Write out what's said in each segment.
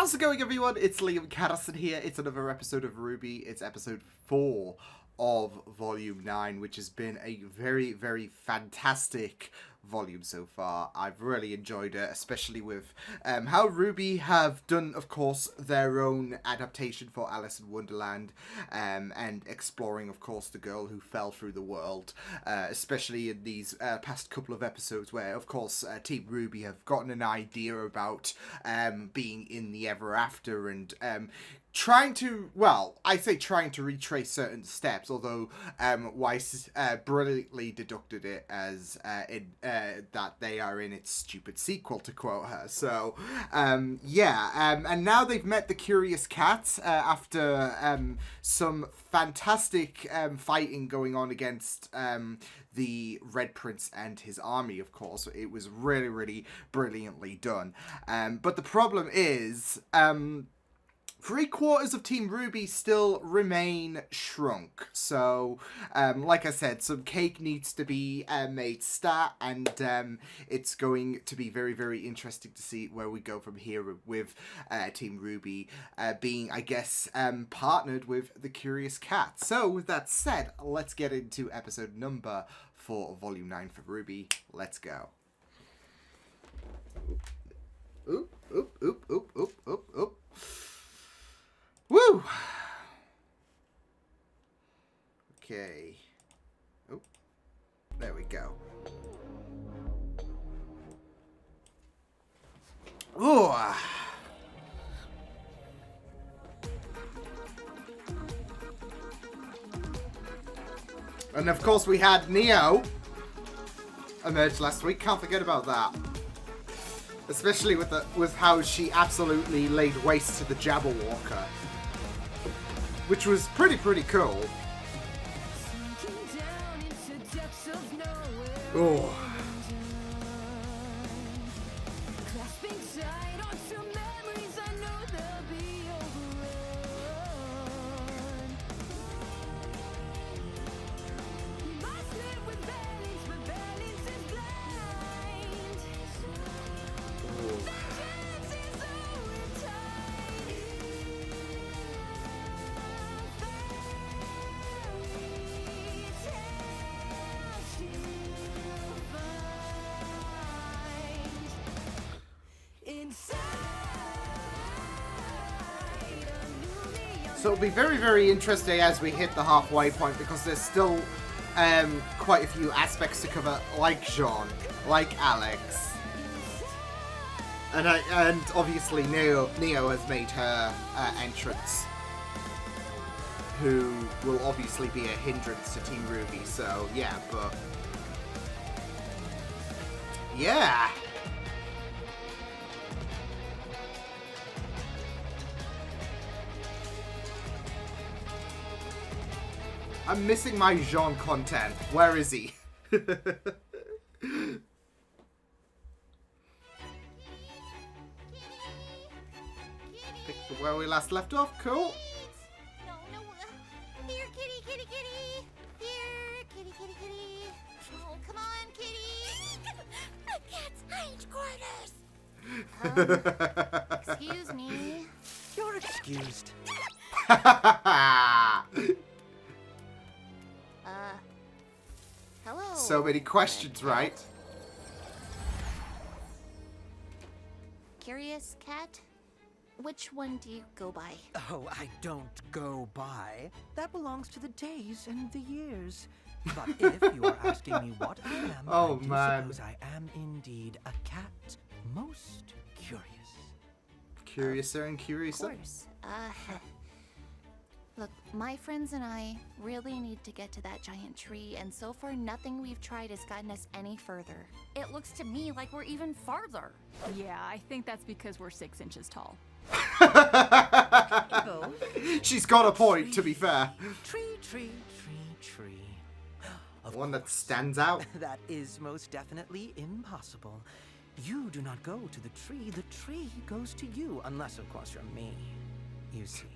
How's it going, everyone? It's Liam Caddison here. It's another episode of RWBY. It's episode 4 of Volume 9, which has been a very, very fantastic volume so far. I've really enjoyed it, especially with how RWBY have done, of course, their own adaptation for Alice in Wonderland, and exploring, of course, the girl who fell through the world, especially in these past couple of episodes where, of course, Team RWBY have gotten an idea about being in the Ever After and trying to retrace certain steps, although Weiss brilliantly deducted it as that they are in its stupid sequel, to quote her. So, and now they've met the Curious Cat after some fantastic fighting going on against the Red Prince and his army, of course. It was really, really brilliantly done. But the problem is, 3/4 of Team RWBY still remain shrunk. So, like I said, some cake needs to be made stat, and it's going to be very, very interesting to see where we go from here with Team RWBY being, I guess, partnered with the Curious Cat. So, with that said, let's get into episode number 4 of Volume 9 for RWBY. Let's go. Oop, oop, oop, oop, oop, oop, oop. Woo! Okay. Oh, there we go. Ooh! And of course we had Neo emerge last week. Can't forget about that. Especially with how she absolutely laid waste to the Jabberwocker. Which was pretty cool. Oh. So it'll be very, very interesting as we hit the halfway point, because there's still quite a few aspects to cover, like Jean, like Alex, and obviously Neo has made her entrance, who will obviously be a hindrance to Team RWBY. So yeah, but yeah. I'm missing my Jean content. Where is he? Pick where we last left off. Cool. No. Here, kitty, kitty, kitty. Here, kitty, kitty, kitty. Oh, come on, kitty. The cat's hiding quarters. Excuse me. You're excused. Hello. So many questions, right? Curious Cat? Which one do you go by? Oh, I don't go by. That belongs to the days and the years. But if you are asking me what I am, oh, I do man. suppose I am indeed a cat. Most curious. Curiouser and curiouser? Of course. Look, my friends and I really need to get to that giant tree, and so far nothing we've tried has gotten us any further. It looks to me like we're even farther. Yeah, I think that's because we're 6 inches tall. She's got a point, to be fair. Tree. Of One that course. stands out. That is most definitely impossible. You do not go to the tree goes to you, unless of course you're me, you see.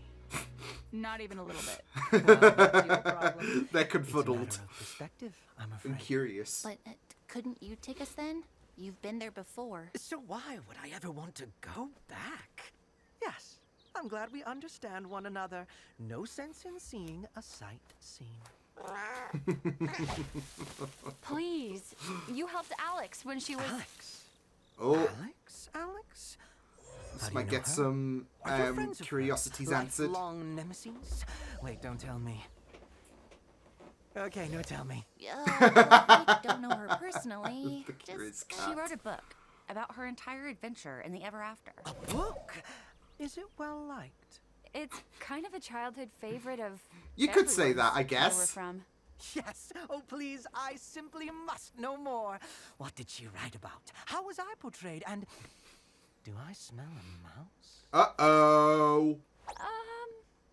Not even a little bit. Well, that's your problem. They're It's a matter confuddled of perspective, I'm and afraid. curious. But couldn't you take us then? You've been there before. So why would I ever want to go back? Yes, I'm glad we understand one another. No sense in seeing a sight seen. Please, you helped Alex when she was... Alex? Oh, Alex? Alex? this How do might you know get her? some Are you friends of curiosities hers? answered. Lifelong nemesis? Wait, don't tell me. Okay, no, tell me. I don't know her personally. The curious Just, cat. she wrote a book about her entire adventure in the ever after. A book? Is it well liked? It's kind of a childhood favorite of You could say everyone's that, I where guess. we're from. Yes. Oh, please, I simply must know more. What did she write about? How was I portrayed? And do I smell a mouse? Uh-oh.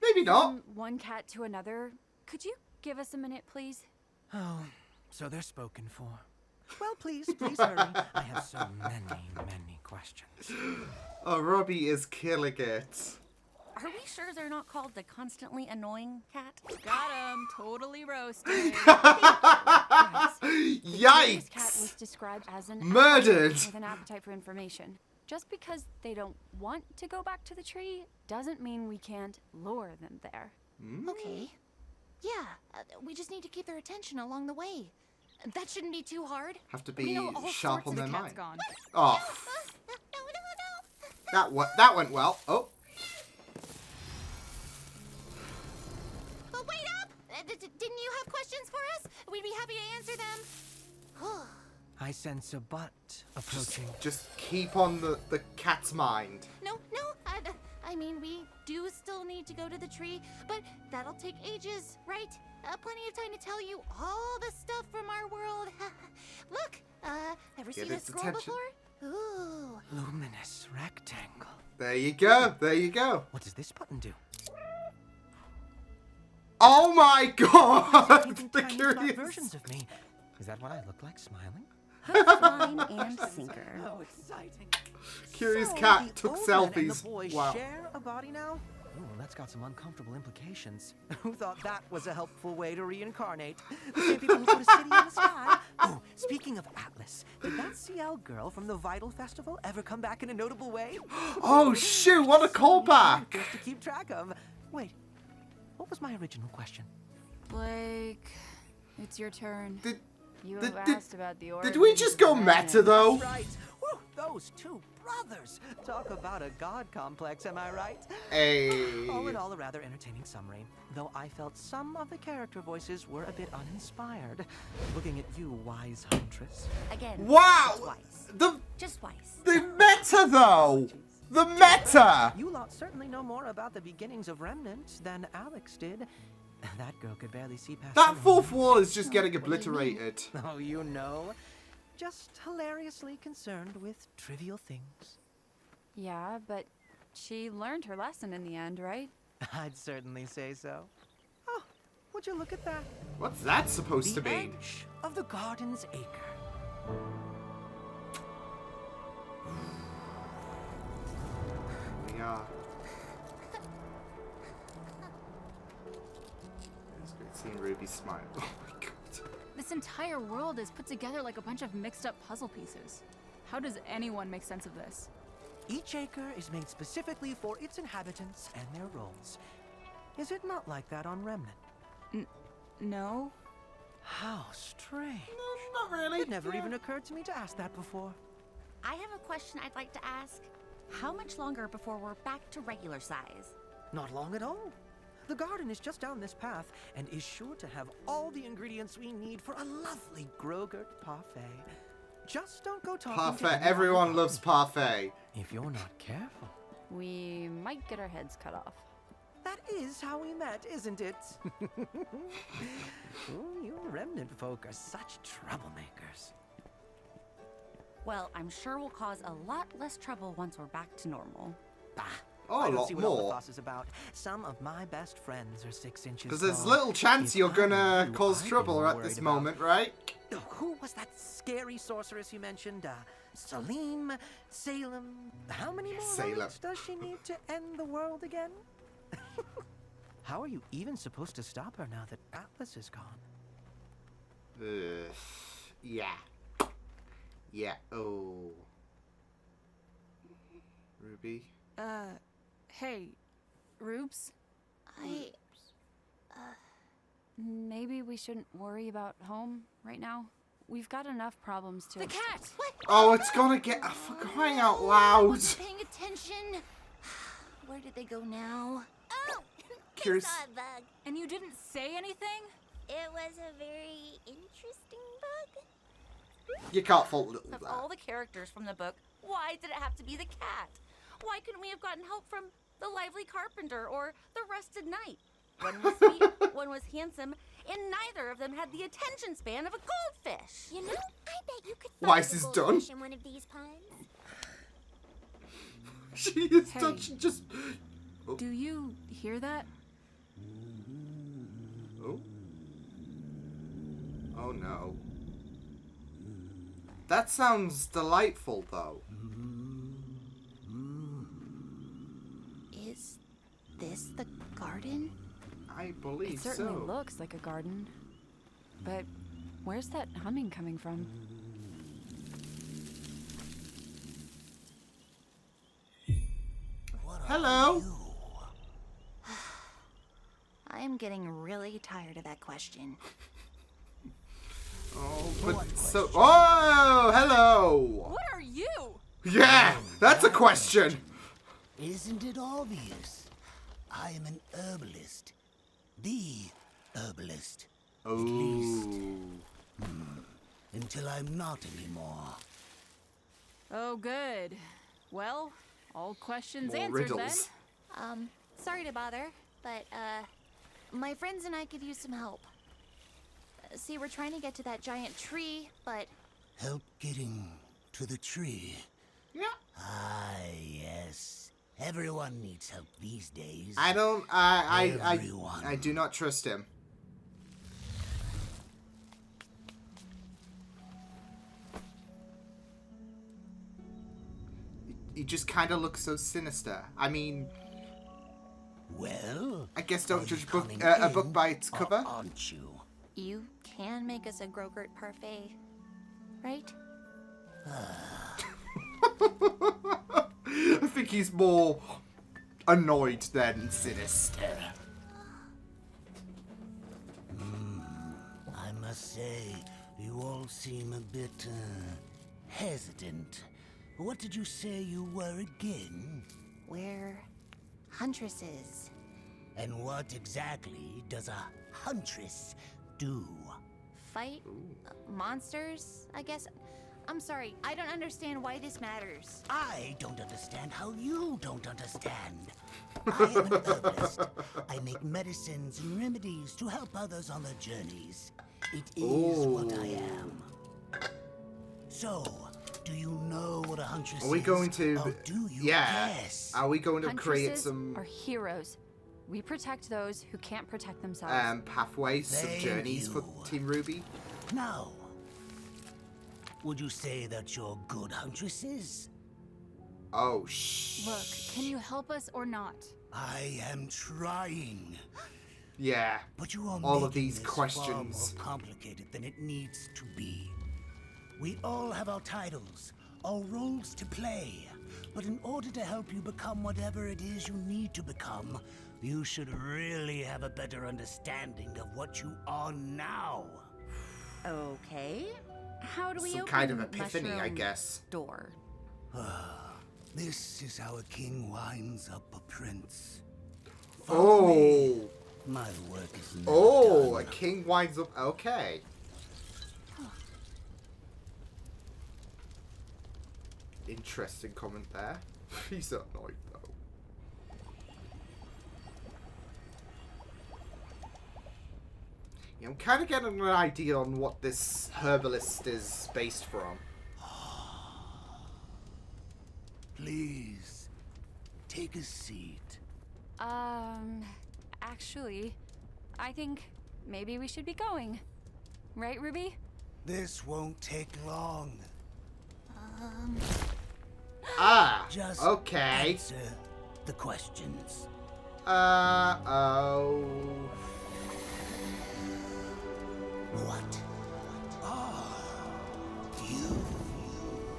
Maybe not. From one cat to another. Could you give us a minute, please? Oh, so they're spoken for. Well, please hurry. I have so many questions. Oh, Robbie is killing it. Are we sure they're not called the constantly annoying cat? Got him. Totally roasted. This cat was Yikes! described as an Murdered! with an appetite for information. Just because they don't want to go back to the tree doesn't mean we can't lure them there. Okay. Yeah, we just need to keep their attention along the way. That shouldn't be too hard. Have to We be know all sharp sorts on of their The mind. cat's gone. Oh, No. that went well. Oh, But wait up! Didn't you have questions for us? We'd be happy to answer them. I sense a butt approaching. just keep on the cat's mind. No. I mean, we do still need to go to the tree, but that'll take ages, right? Plenty of time to tell you all the stuff from our world. Look, ever Get seen a its scroll attention. before? Ooh. Luminous rectangle. There you go. There you go. What does this button do? Oh my god! Painting The tiny flat curious. versions of me. Is that what I look like, smiling? Line and sinker. Oh, exciting. Curious So, cat the took old man and selfies. the boy Wow. share a body now? Ooh, that's got some uncomfortable implications. Who thought that was a helpful way to reincarnate? The same people who put a city in the sky. Oh, speaking of Atlas, did that CL girl from the Vital Festival ever come back in a notable way? Oh shoot! What a callback! Just to keep track of. Wait, what was my original question? Blake, it's your turn. Did You did- asked about the origins we just of go man meta and- though? Right. Woo, those two brothers. Talk about a god complex, am I right? Hey. All in all, a rather entertaining summary, though I felt some of the character voices were a bit uninspired. Looking at you, wise huntress. Again. Wow! Twice. The Just twice. meta though. The meta. You lot certainly know more about the beginnings of Remnant than Alex did. That girl could barely see past That the fourth wall is just getting What do you mean? obliterated. Oh, you know. Just hilariously concerned with trivial things. Yeah, but she learned her lesson in the end, right? I'd certainly say so. Oh, would you look at that? What's that supposed The to mean? edge of the garden's acre. We are. It's great seeing Ruby smile. Oh my god. This entire world is put together like a bunch of mixed up puzzle pieces. How does anyone make sense of this? Each acre is made specifically for its inhabitants and their roles. Is it not like that on Remnant? No? How strange. Not really. It never even occurred to me to ask that before. I have a question I'd like to ask. How much longer before we're back to regular size? Not long at all. The garden is just down this path and is sure to have all the ingredients we need for a lovely Grogurt parfait. Just don't go talking to Parfait. anyone Everyone about loves me. parfait. If you're not careful. We might get our heads cut off. That is how we met, isn't it? Ooh, you Remnant folk are such troublemakers. Well, I'm sure we'll cause a lot less trouble once we're back to normal. Bah! Oh, I a don't lot see what all the more. fuss is about. Some of my best friends are 6 inches Because there's tall. little chance If you're I gonna knew who cause I'd be trouble more at worried this about. moment, right? Oh, who was that scary sorceress you mentioned? Salim? Salem? How many more Salem. relics does she need to end the world again? How are you even supposed to stop her now that Atlas is gone? Yeah. Yeah. Oh. Ruby. Hey, Rubes? Maybe we shouldn't worry about home right now. We've got enough problems to... The cat! What? Oh, it's gonna get... For crying out loud. Wasn't paying attention. Where did they go now? Oh, Curious. I saw a bug. And you didn't say anything? It was a very interesting bug. You can't fault little Of there. all the characters from the book, why did it have to be the cat? Why couldn't we have gotten help from the lively carpenter or the rusted knight? One was sweet, one was handsome, and neither of them had the attention span of a goldfish. You know, I bet you could Why find is this a done? goldfish in one of these ponds. She is Hey. done. She just... Do you hear that? Oh. Oh no. That sounds delightful, though. Is this the garden? I believe It certainly so. looks like a garden. But where's that humming coming from? Hello. I am getting really tired of that question. Oh, but so... Oh, hello. What are you? Yeah, that's a question. Isn't it obvious? I am an herbalist. The herbalist. Oh. Until I'm not anymore. Oh, good. Well, all questions More answered riddles. Sorry to bother, but, my friends and I could use some help. See, we're trying to get to that giant tree, but Help getting to the tree. Yeah. Ah, yes. Everyone needs help these days. I don't... Everyone. I do not trust him. He just kind of looks so sinister. I mean, Well, I guess are don't you judge coming a book in, by its or cover. aren't you? you can make us a Grogurt parfait, right? I think he's more annoyed than sinister. I must say, you all seem a bit, hesitant. What did you say you were again? We're huntresses. And what exactly does a huntress do? Fight monsters, I guess. I'm sorry, I don't understand why this matters. I don't understand how you don't understand. I am an herbalist. I make medicines and remedies to help others on their journeys. It is what I am. So, do you know what a huntress Are we is? going to... Or do you yeah. guess? Are we going to create Huntresses some are heroes. We protect those who can't protect themselves. pathways, some Thank journeys for you. Team RWBY? Now, would you say that you're good huntresses? Oh, shh. Look, can you help us or not? I am trying. Yeah. But you are All of making these this questions. far more complicated than it needs to be. We all have our titles, our roles to play. But in order to help you become whatever it is you need to become, you should really have a better understanding of what you are now. Okay. How do we Some open kind of epiphany, I mushroom guess. door? This is how a king winds up a prince. Follow me. Oh. My work is not Oh, a done. king winds up... Okay. Interesting comment there. He's so annoyed, though. Yeah, I'm kind of getting an idea on what this herbalist is based from. Please, take a seat. Actually, I think maybe we should be going. Right, Ruby? This won't take long. Ah, Just okay. answer the questions. Oh. What are you?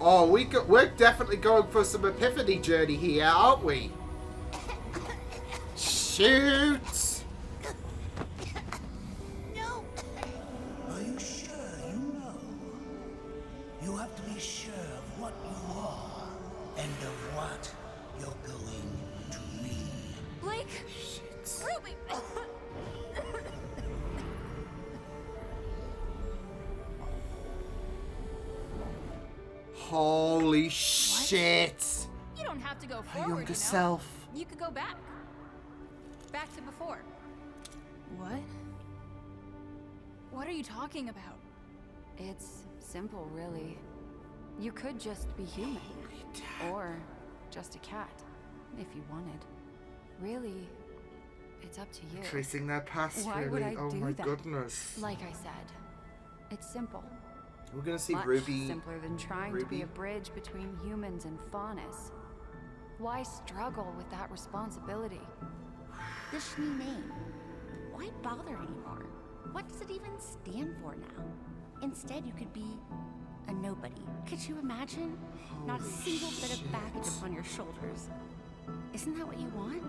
Oh, we're definitely going for some epiphany journey here, aren't we? Shoot! No! Are you sure you know? You have to be sure of what you are and of what you're going to be. Blake! Ruby! Holy shit! You don't have to go Her forward, younger you know? self. You could go back. Back to before. What? What are you talking about? It's simple, really. You could just be human. Or just a cat, if you wanted. Really, it's up to you. Tracing their past, Why really. would I Oh do my that? goodness. Like I said, it's simple. We're gonna see Much Ruby. simpler than trying to be a bridge between humans and faunas. Why struggle with that responsibility? The Schnee name. Why bother anymore? What does it even stand for now? Instead, you could be a nobody. Could you imagine? Not a single bit of baggage upon your shoulders. Isn't that what you want?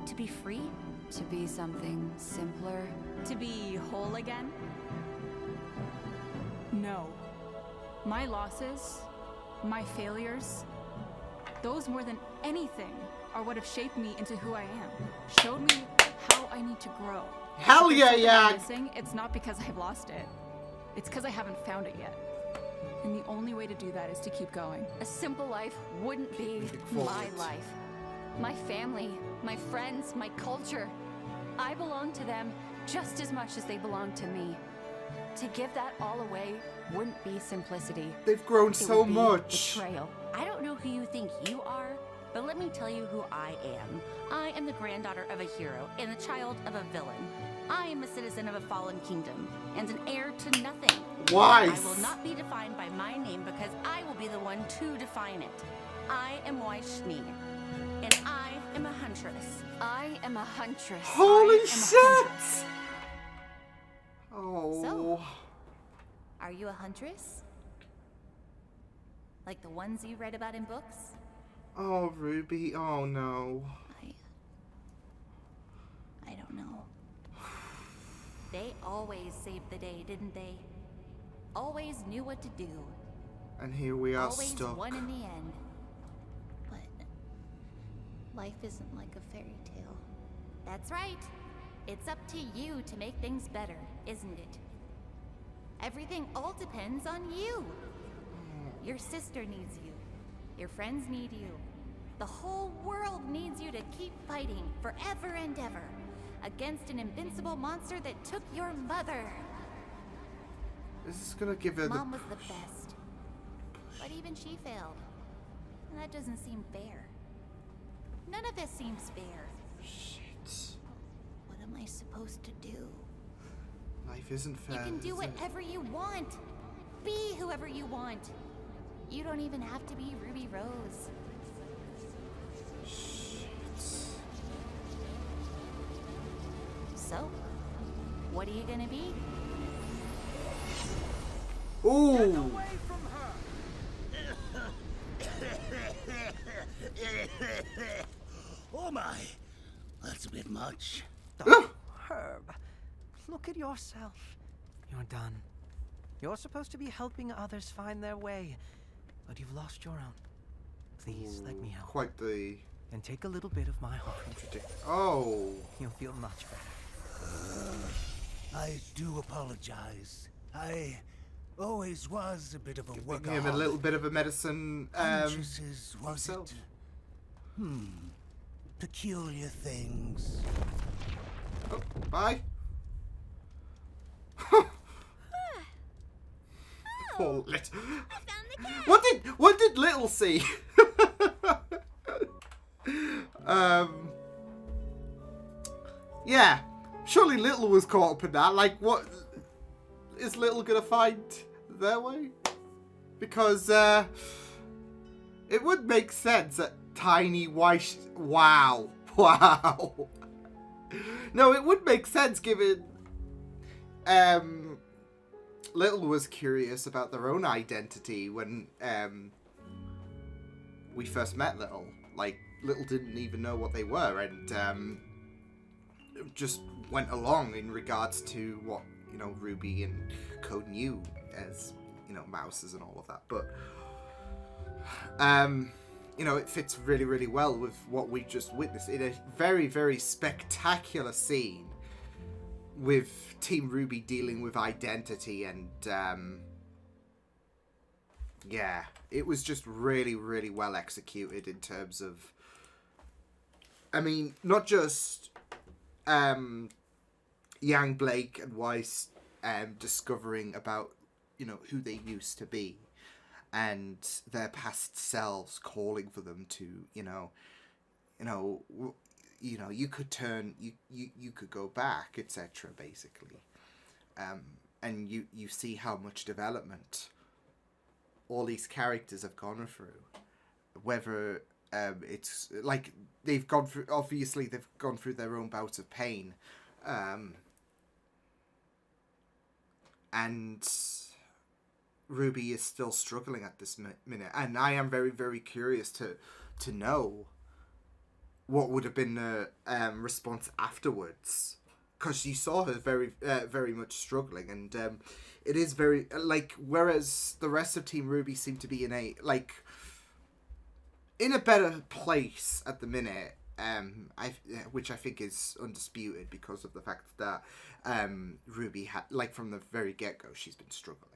To be free? To be something simpler? To be whole again? No. My losses, my failures, those more than anything are what have shaped me into who I am. Showed me how I need to grow. Hell If yeah, there's something yeah! I'm missing, it's not because I've lost it. It's because I haven't found it yet. And the only way to do that is to keep going. A simple life wouldn't be forward. my life. My family, my friends, my culture. I belong to them just as much as they belong to me. To give that all away wouldn't be simplicity. They've grown It so would be much. betrayal. I don't know who you think you are, but let me tell you who I am. I am the granddaughter of a hero and the child of a villain. I am a citizen of a fallen kingdom and an heir to nothing. Wise. I will not be defined by my name because I will be the one to define it. I am Weiss Schnee, and I am a huntress. I am a huntress. Holy I am a shit! huntress. Oh. So? Are you a huntress? Like the ones you read about in books? Oh, Ruby. Oh no. I don't know. They always saved the day, didn't they? Always knew what to do. And here we are Always stuck. won in the end. But life isn't like a fairy tale. That's right. It's up to you to make things better, isn't it? Everything all depends on you. Your sister needs you. Your friends need you. The whole world needs you to keep fighting forever and ever against an invincible monster that took your mother. This is gonna give her Mom the. was the best. But even she failed. And that doesn't seem fair. None of this seems fair. Shit. What am I supposed to do? Life isn't fair. You can do is it? whatever you want. Be whoever you want. You don't even have to be Ruby Rose. Shit. So, what are you gonna be? Ooh. Oh my, that's a bit much. Oh, Herb, look at yourself. You're done. You're supposed to be helping others find their way, but you've lost your own. Please, let me help. Quite the And take a little bit of my heart. Oh. You'll feel much better. I do apologize. I always was a bit of a Giving workaholic. him a little bit of a medicine. Huntresses, was himself. it? Peculiar things. Oh, bye. Poor little. I found the cat. What did Little see? Yeah. Surely Little was caught up in that. Like, what is Little gonna find their way? Because it would make sense that Tiny Weiss. Wow. No, it would make sense given Little was curious about their own identity when we first met Little. Like little didn't even know what they were, and just went along in regards to what, you know, Ruby and Code knew as, you know, mouses and all of that. But you know, it fits really, really well with what we just witnessed in a very, very spectacular scene with Team RWBY dealing with identity, and yeah, it was just really, really well executed in terms of, I mean, not just Yang, Blake, and Weiss discovering about, you know, who they used to be and their past selves calling for them to, you could turn, you could go back, etc. Basically, and you see how much development all these characters have gone through, whether it's like they've gone through, obviously they've gone through their own bouts of pain, and Ruby is still struggling at this minute, and I am very, very curious to know what would have been the response afterwards, because you saw her very, very much struggling, and it is very, like, whereas the rest of Team RWBY seem to be in a better place at the minute, which I think is undisputed because of the fact that Ruby had, like, from the very get-go, she's been struggling.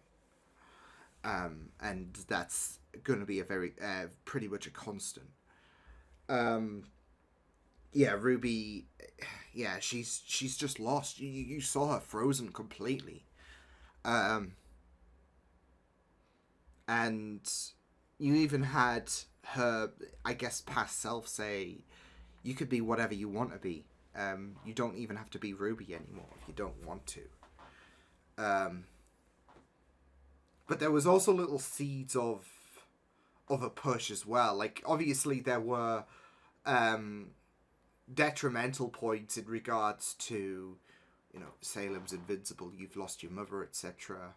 And that's going to be a very, pretty much a constant. Yeah, Ruby, yeah, she's just lost. You saw her frozen completely. And you even had her, I guess, past self say, you could be whatever you want to be. You don't even have to be Ruby anymore if you don't want to. But there was also little seeds of a push as well. Like, obviously there were detrimental points in regards to, you know, Salem's invincible, you've lost your mother, etc.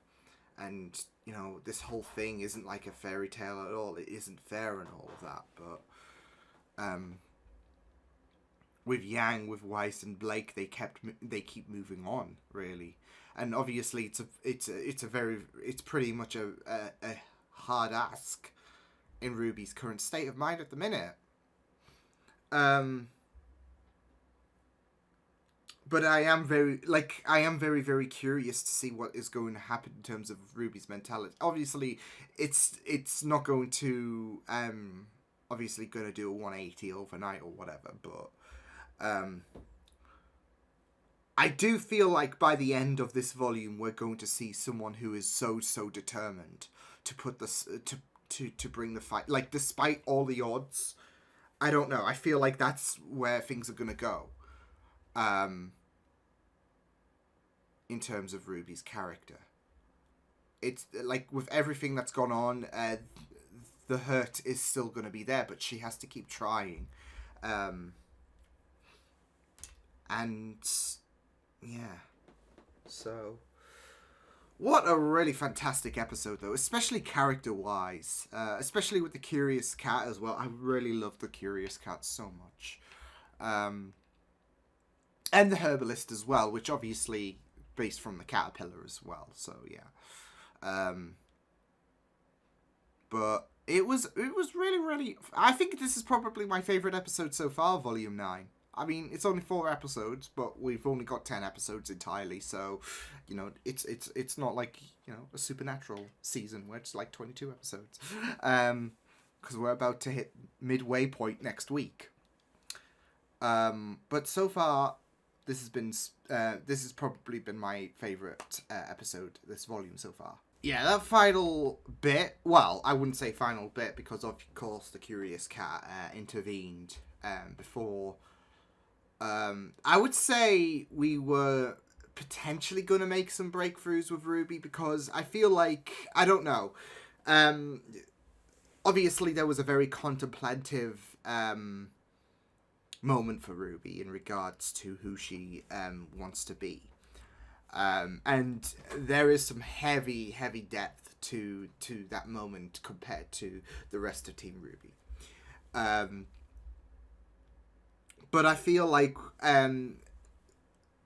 And, you know, this whole thing isn't like a fairy tale at all. It isn't fair and all of that. But with Yang, with Weiss and Blake, they keep moving on, really. And obviously it's pretty much a hard ask in Ruby's current state of mind at the minute. But I am very, very curious to see what is going to happen in terms of Ruby's mentality. Obviously, it's not going to obviously going to do a 180 overnight or whatever, but I do feel like by the end of this volume, we're going to see someone who is so determined to put this to bring the fight. Like, despite all the odds, I don't know. I feel like that's where things are going to go. In terms of Ruby's character, it's like with everything that's gone on, the hurt is still going to be there, but she has to keep trying. And yeah, so what a really fantastic episode, though, especially character-wise, especially with the Curious Cat as well. I really love the Curious Cat so much. And the Herbalist as well, which obviously based from the Caterpillar as well, so yeah. But it was really, really, I think this is probably my favourite episode so far, Volume 9. I mean, it's only 4 episodes, but we've only got 10 episodes entirely, so, you know, it's not like, you know, a Supernatural season where it's like 22 episodes. Because we're about to hit midway point next week. But so far, this has probably been my favourite episode, this volume so far. Yeah, that final bit, well, I wouldn't say final bit, because of course the Curious Cat intervened before. I would say we were potentially going to make some breakthroughs with Ruby, because I feel like, I don't know, obviously there was a very contemplative moment for Ruby in regards to who she wants to be. And there is some heavy depth to that moment compared to the rest of Team RWBY. but I feel like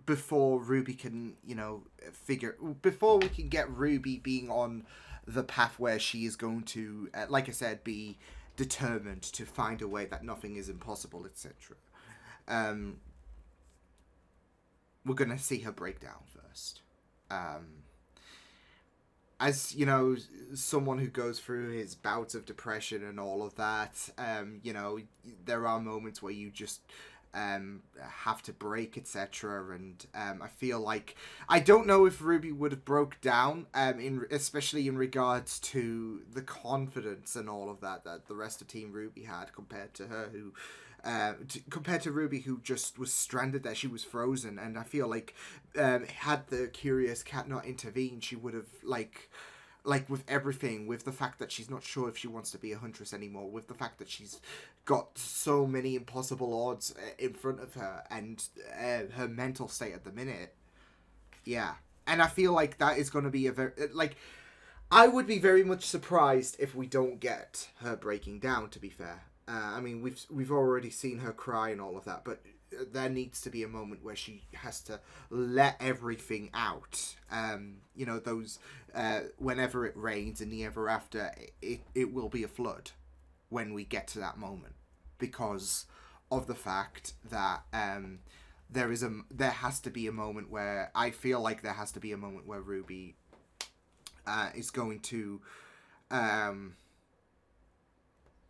before RWBY can, before we can get RWBY being on the path where she is going to, like I said, be determined to find a way that nothing is impossible, etc. We're going to see her break down first. As, someone who goes through his bouts of depression and all of that, there are moments where you just have to break, etc. And I feel like, I don't know if RWBY would have broke down, especially in regards to the confidence and all of that the rest of Team RWBY had compared to her, who compared to RWBY, who just was stranded there. She was frozen, and I feel like had the Curious Cat not intervened, she would have like with everything, with the fact that she's not sure if she wants to be a huntress anymore, with the fact that she's got so many impossible odds in front of her, and her mental state at the minute. Yeah. And I feel like that is going to be a very, I would be very much surprised if we don't get her breaking down, to be fair. I mean, we've already seen her cry and all of that, but there needs to be a moment where she has to let everything out. Those whenever it rains in the ever after, it will be a flood when we get to that moment, because of the fact that there has to be a moment where I feel like there has to be a moment where RWBY is going to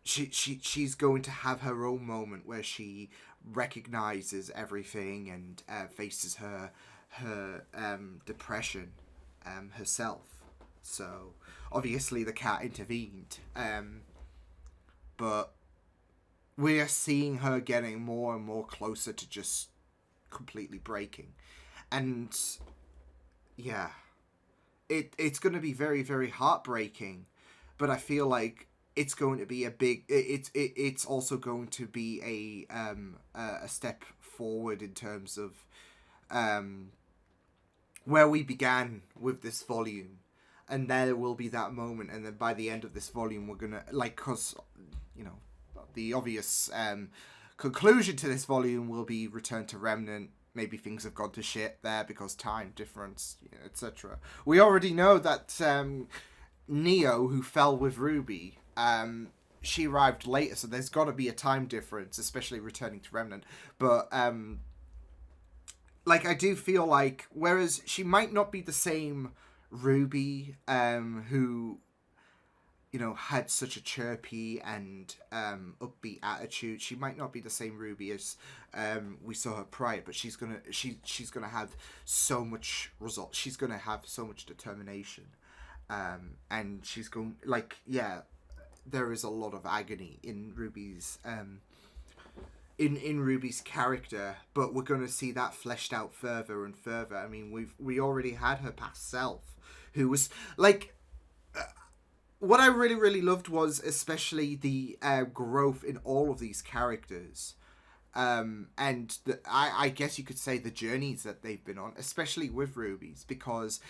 she's going to have her own moment where she recognizes everything and faces her depression herself. So obviously the cat intervened, but we are seeing her getting more and more closer to just completely breaking. And yeah, it's going to be very, very heartbreaking, but I feel like it's going to be a big. It's also going to be a step forward in terms of where we began with this volume, and there will be that moment, and then by the end of this volume, we're gonna because the obvious conclusion to this volume will be Return to Remnant. Maybe things have gone to shit there because time difference, etc. We already know that Neo, who fell with RWBY, she arrived later, so there's got to be a time difference, especially returning to Remnant. But I do feel like, whereas she might not be the same RWBY, who had such a chirpy and upbeat attitude, she might not be the same RWBY as we saw her prior, but she's gonna have so much result. She's gonna have so much determination, and she's going there is a lot of agony in RWBY's in RWBY's character, but we're going to see that fleshed out further and further. I mean, we already had her past self, who was what I really, really loved was especially the growth in all of these characters, and I guess you could say the journeys that they've been on, especially with RWBY's, because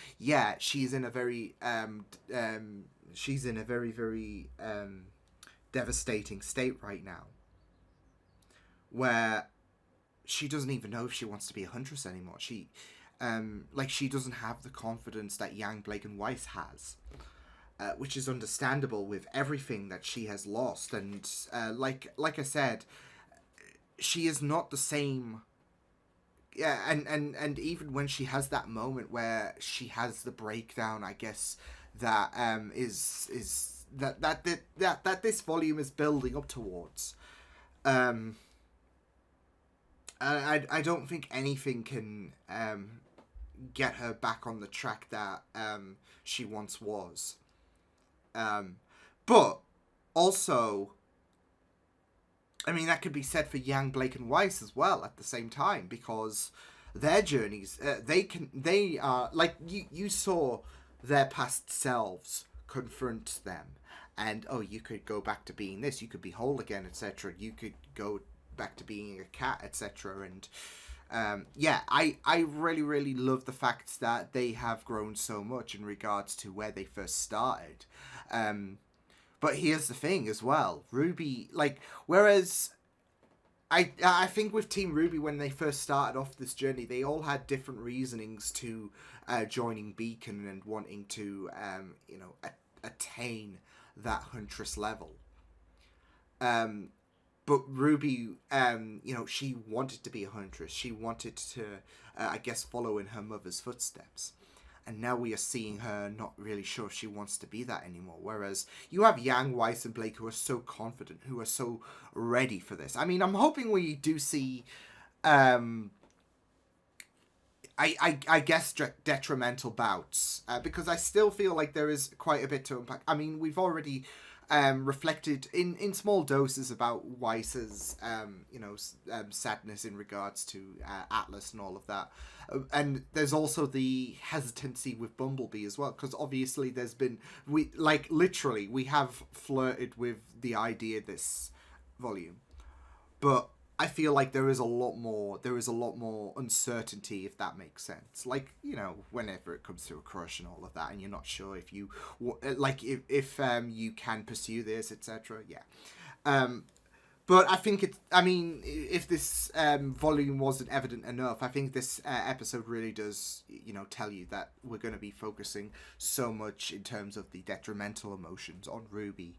she's in a very very devastating state right now, where she doesn't even know if she wants to be a huntress anymore. She she doesn't have the confidence that Yang, Blake, and Weiss has. Which is understandable with everything that she has lost, and like I said, she is not the same. Yeah, and even when she has that moment where she has the breakdown, I guess that is that this volume is building up towards. I don't think anything can get her back on the track that she once was. But also, I mean, that could be said for Yang, Blake, and Weiss as well at the same time, because their journeys, they are like you saw their past selves confront them, and you could go back to being this, you could be whole again, etc. You could go back to being a cat, etc. And I really, really love the fact that they have grown so much in regards to where they first started. But here's the thing as well, RWBY, whereas I think with Team RWBY, when they first started off this journey, they all had different reasonings to joining Beacon and wanting to attain that Huntress level. But Ruby, she wanted to be a Huntress. She wanted to, I guess, follow in her mother's footsteps. And now we are seeing her not really sure if she wants to be that anymore. Whereas you have Yang, Weiss, and Blake who are so confident, who are so ready for this. I mean, I'm hoping we do see, I guess, detrimental bouts. Because I still feel like there is quite a bit to unpack. I mean, we've already reflected in small doses about Weiss's, sadness in regards to Atlas and all of that. And there's also the hesitancy with Bumblebee as well, because obviously we have flirted with the idea this volume, but I feel like there is a lot more uncertainty, if that makes sense. Like, whenever it comes to a crush and all of that, and you're not sure if you if you can pursue this, etc. Yeah. But I think if this volume wasn't evident enough, I think this episode really does, tell you that we're going to be focusing so much in terms of the detrimental emotions on RWBY,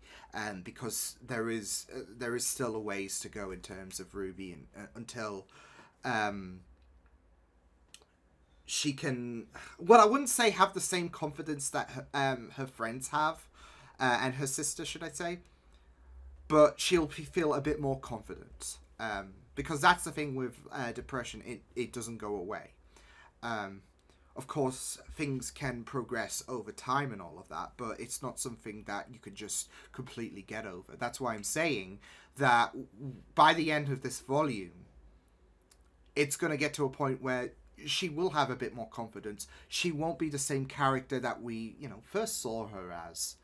because there is still a ways to go in terms of RWBY until she can, well, I wouldn't say have the same confidence that her friends have, and her sister, should I say. But she'll feel a bit more confident. Because that's the thing with depression. It doesn't go away. Of course, things can progress over time and all of that. But it's not something that you could just completely get over. That's why I'm saying that by the end of this volume, it's going to get to a point where she will have a bit more confidence. She won't be the same character that we, first saw her as.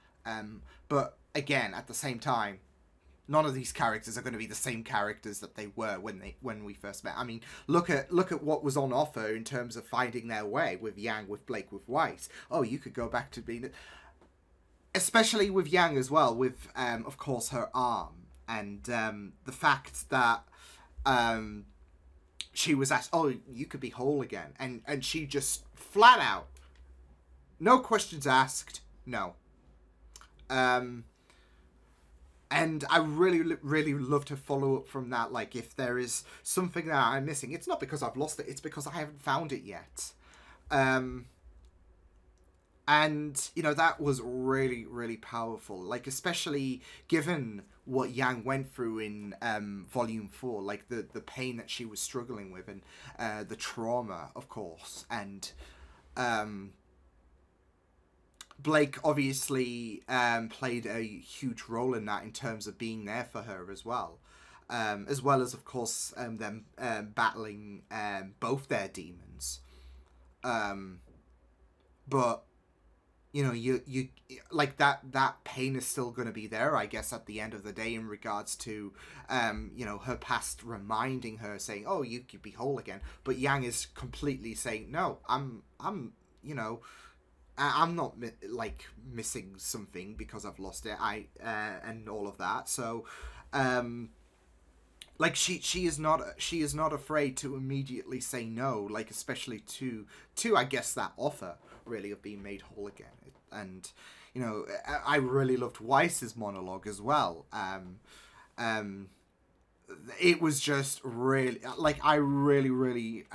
But again, at the same time, none of these characters are going to be the same characters that they were when we first met. I mean, look at what was on offer in terms of finding their way with Yang, with Blake, with Weiss. Oh, you could go back to being, especially with Yang as well, with of course her arm and the fact that she was asked, "Oh, you could be whole again," and she just flat out, no questions asked, no. And I really, really love to follow up from that. Like, if there is something that I'm missing, it's not because I've lost it. It's because I haven't found it yet. And, that was really, really powerful. Like, especially given what Yang went through in Volume 4. Like, the pain that she was struggling with and the trauma, of course. And Blake obviously played a huge role in that in terms of being there for her as well as of course them battling both their demons. But you like that pain is still going to be there, I guess, at the end of the day, in regards to her past reminding her, saying, "Oh, you could be whole again." But Yang is completely saying, "No, I'm not missing something because I've lost it. And all of that." So, she is not afraid to immediately say no. Like, especially to I guess that offer really of being made whole again. And I really loved Weiss's monologue as well. It was just really I really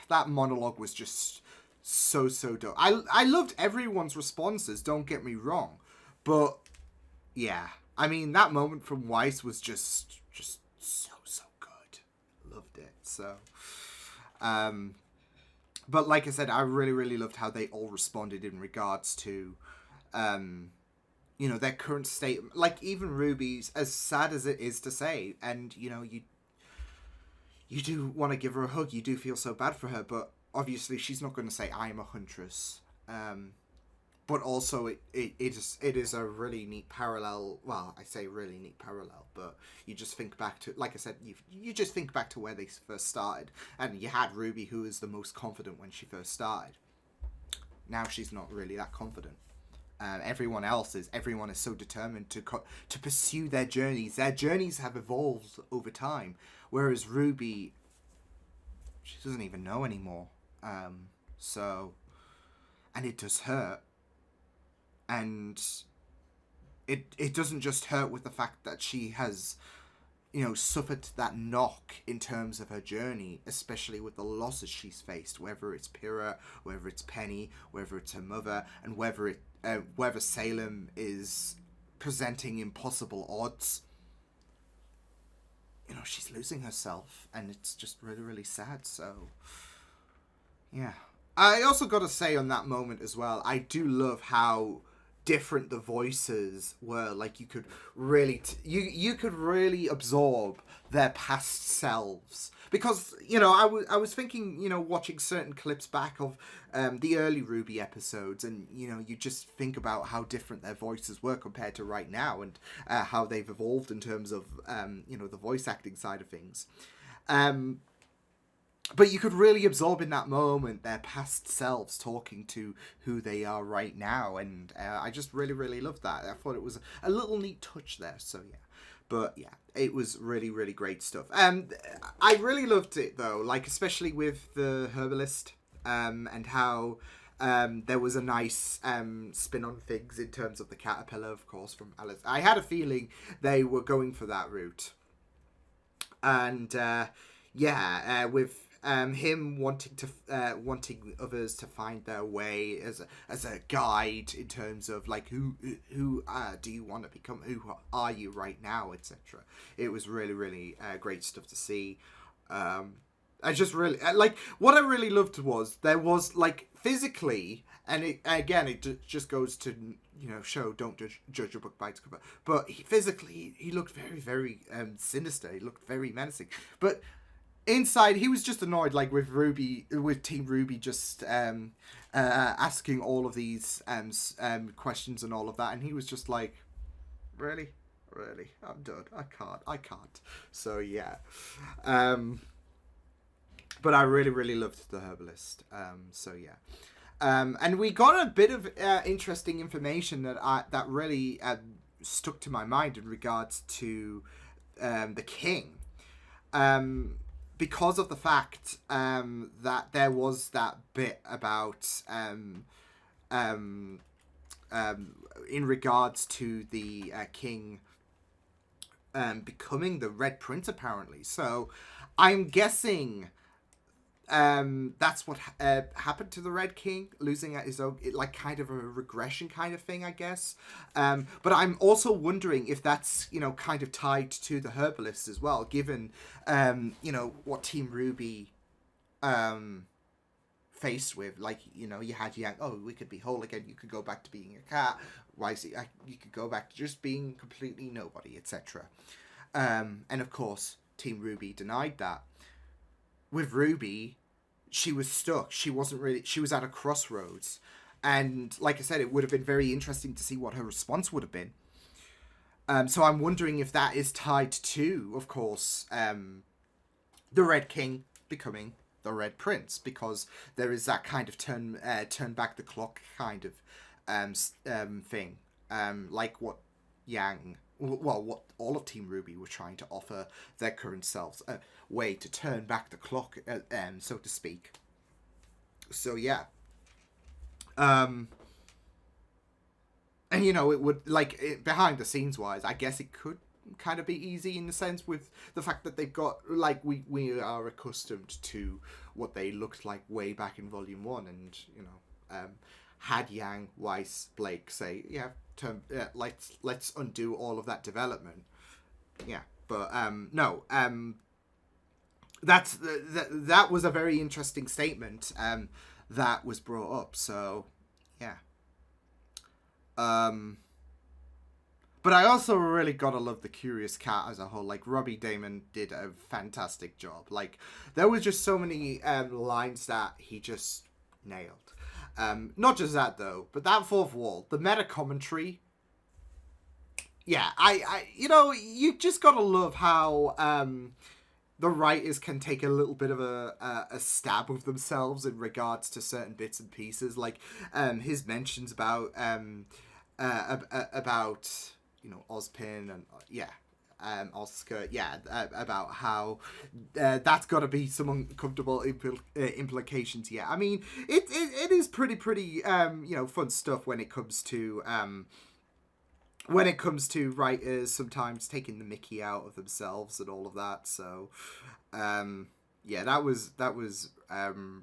that monologue was just so dope. I loved everyone's responses, don't get me wrong, but yeah, I mean, that moment from Weiss was just so good. Loved it. So but like I said, I really loved how they all responded in regards to their current state. Like, even Ruby's, as sad as it is to say, and you do want to give her a hug, you do feel so bad for her, but obviously, she's not going to say, "I am a huntress." But also, it is a really neat parallel. Well, I say really neat parallel, but you just think back to, like I said, you just think back to where they first started. And you had RWBY, who was the most confident when she first started. Now she's not really that confident. everyone else is. Everyone is so determined to pursue their journeys. Their journeys have evolved over time, whereas RWBY, she doesn't even know anymore. So, and it does hurt, and it doesn't just hurt with the fact that she has, suffered that knock in terms of her journey, especially with the losses she's faced, whether it's Pyrrha, whether it's Penny, whether it's her mother, and whether Salem is presenting impossible odds. She's losing herself, and it's just really, really sad. So, yeah. I also got to say on that moment as well, I do love how different the voices were. Like, you could really you could really absorb their past selves, because I was thinking, watching certain clips back of the early RWBY episodes, and you just think about how different their voices were compared to right now, and how they've evolved in terms of the voice acting side of things. But you could really absorb in that moment their past selves talking to who they are right now. And I just really, really loved that. I thought it was a little neat touch there. So, yeah. But, yeah, it was really, really great stuff. I really loved it, though. Like, especially with the herbalist and how there was a nice spin on things in terms of the caterpillar, of course, from Alice. I had a feeling they were going for that route. And, with him wanting others to find their way as a guide in terms of like who do you want to become, who are you right now, etc. It was really, really great stuff to see. I just really like what I really loved was there was like physically, and it just goes to show don't judge a book by its cover, but physically he looked very, very sinister. He looked very menacing, but inside, he was just annoyed, like with Team RWBY, just asking all of these questions and all of that, and he was just like, really, I'm done. I can't. So yeah, but I really, really loved the herbalist. So yeah, and we got a bit of interesting information that really stuck to my mind in regards to the king. Because of the fact that there was that bit about in regards to the king becoming the Red Prince, apparently. So I'm guessing that's what happened to the Red King, losing at his own, like kind of a regression kind of thing, I guess. But I'm also wondering if that's, kind of tied to the herbalist as well, given, what Team RWBY faced with. Like, you had Yang, we could be whole again, you could go back to being a cat, you could go back to just being completely nobody, etc. And of course, Team RWBY denied that. With RWBY, she was stuck. She was at a crossroads. And like I said, it would have been very interesting to see what her response would have been. So I'm wondering if that is tied to, of course, the Red King becoming the Red Prince, because there is that kind of turn back the clock kind of thing. Like what what all of Team RWBY were trying to offer their current selves, a way to turn back the clock, so to speak. So yeah, and it would behind the scenes wise, I guess it could kind of be easy in the sense with the fact that they've got we are accustomed to what they looked like way back in Volume 1, and had Yang, Weiss, Blake say, let's undo all of that development. Yeah, but no, that was a very interesting statement that was brought up. So yeah, but I also really gotta love the Curious Cat as a whole. Like, Robbie Damon did a fantastic job. Like, there was just so many lines that he just nailed. Not just that though, but that fourth wall, the meta commentary. Yeah, I you just gotta love how the writers can take a little bit of a stab of themselves in regards to certain bits and pieces. Like his mentions about about, you know, Ozpin and Oscar, about how that's got to be some uncomfortable implications. Yeah, I mean, it is pretty you know, fun stuff when it comes to writers sometimes taking the mickey out of themselves and all of that. So yeah, that was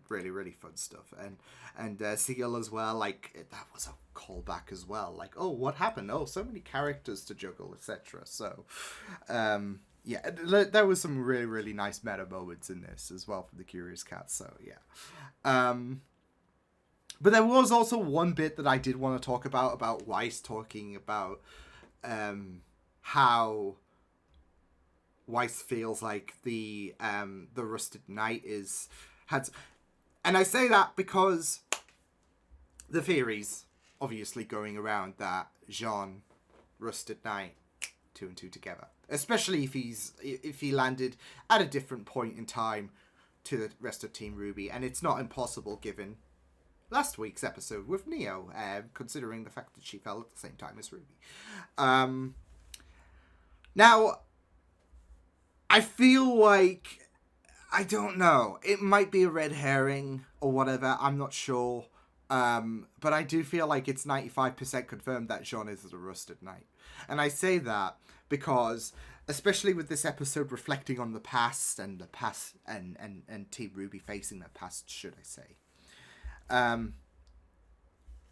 really fun stuff. And Seal as well, like, that was a callback as well. Like, oh, what happened? Oh, so many characters to juggle, etc. So yeah, there was some really nice meta moments in this as well from the Curious Cat. So yeah. But there was also one bit that I did want to talk about Weiss talking about how Weiss feels like the Rusted Knight had, and I say that because the theories obviously going around that Jean, Rusted Knight, 2 and 2 together, especially if he landed at a different point in time to the rest of Team RWBY, and it's not impossible given last week's episode with Neo, considering the fact that she fell at the same time as RWBY. Now, I feel like, I don't know, it might be a red herring or whatever, I'm not sure. But I do feel like it's 95% confirmed that Jean is the Rusted Knight. And I say that because, especially with this episode reflecting on the past and Team RWBY facing their past, should I say.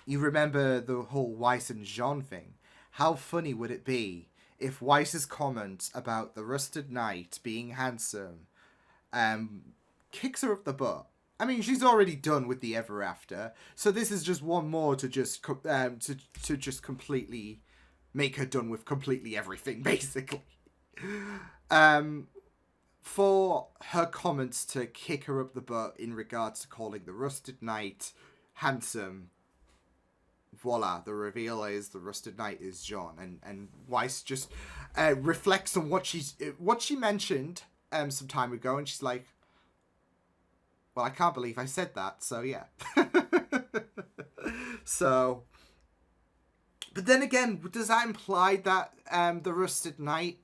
You remember the whole Weiss and Jean thing. How funny would it be if Weiss's comment about the Rusted Knight being handsome kicks her up the butt? I mean, she's already done with the Ever After, so this is just one more to just to just completely make her done with completely everything, basically. For her comments to kick her up the butt in regards to calling the Rusted Knight handsome, voila, the reveal is the Rusted Knight is Jean, and Weiss just reflects on what she mentioned some time ago, and she's like, well, I can't believe I said that, so yeah. So, but then again, does that imply that the Rusted Knight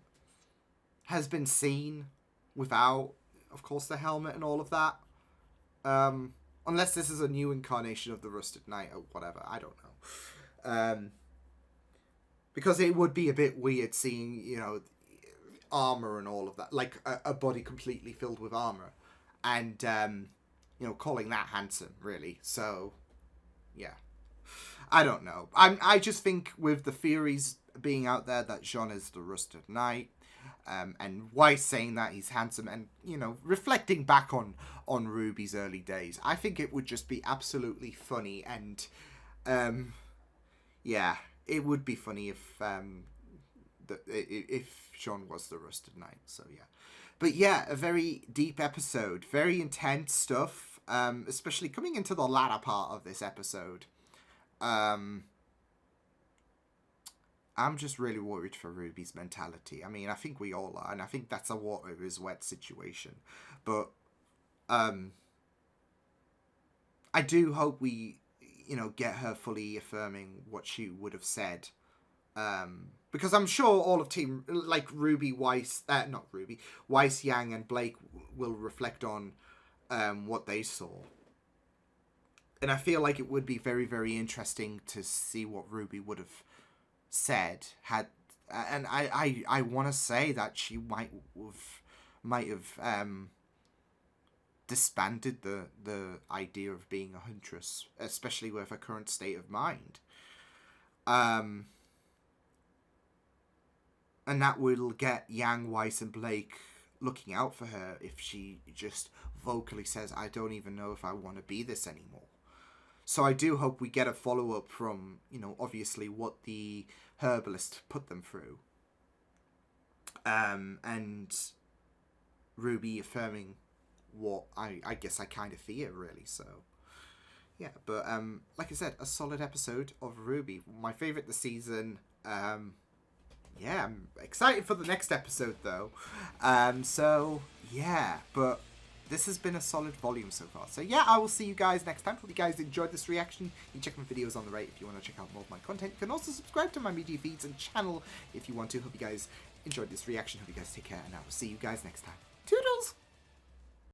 has been seen without, of course, the helmet and all of that? Unless this is a new incarnation of the Rusted Knight or whatever, I don't know. Because it would be a bit weird seeing, you know, armor and all of that, like a body completely filled with armor, and you know, calling that handsome, really. So, yeah. I don't know. I just think with the theories being out there that Jean is the Rusted Knight, and Weiss saying that he's handsome, and, you know, reflecting back on RWBY's early days, I think it would just be absolutely funny, and, yeah, it would be funny if Jean was the Rusted Knight, so yeah. But yeah, a very deep episode, very intense stuff, especially coming into the latter part of this episode. I'm just really worried for RWBY's mentality. I mean, I think we all are, and I think that's a water is wet situation. But I do hope we, you know, get her fully affirming what she would have said. Because I'm sure all of Team, like RWBY, Weiss, Yang, and Blake will reflect on what they saw. And I feel like it would be very, very interesting to see what RWBY would have said and I want to say that she might have disbanded the idea of being a huntress, especially with her current state of mind. And that will get Yang, Weiss, and Blake looking out for her if she just vocally says, I don't even know if I want to be this anymore. So I do hope we get a follow-up from, you know, obviously what the herbalist put them through. And RWBY affirming what I guess I kind of fear, really. So, yeah. But, like I said, a solid episode of RWBY. My favourite this season. Yeah, I'm excited for the next episode, though. So, yeah. But this has been a solid volume so far. So yeah, I will see you guys next time. Hope you guys enjoyed this reaction. You can check my videos on the right if you want to check out more of my content. You can also subscribe to my media feeds and channel if you want to. Hope you guys enjoyed this reaction. Hope you guys take care, and I will see you guys next time. Toodles!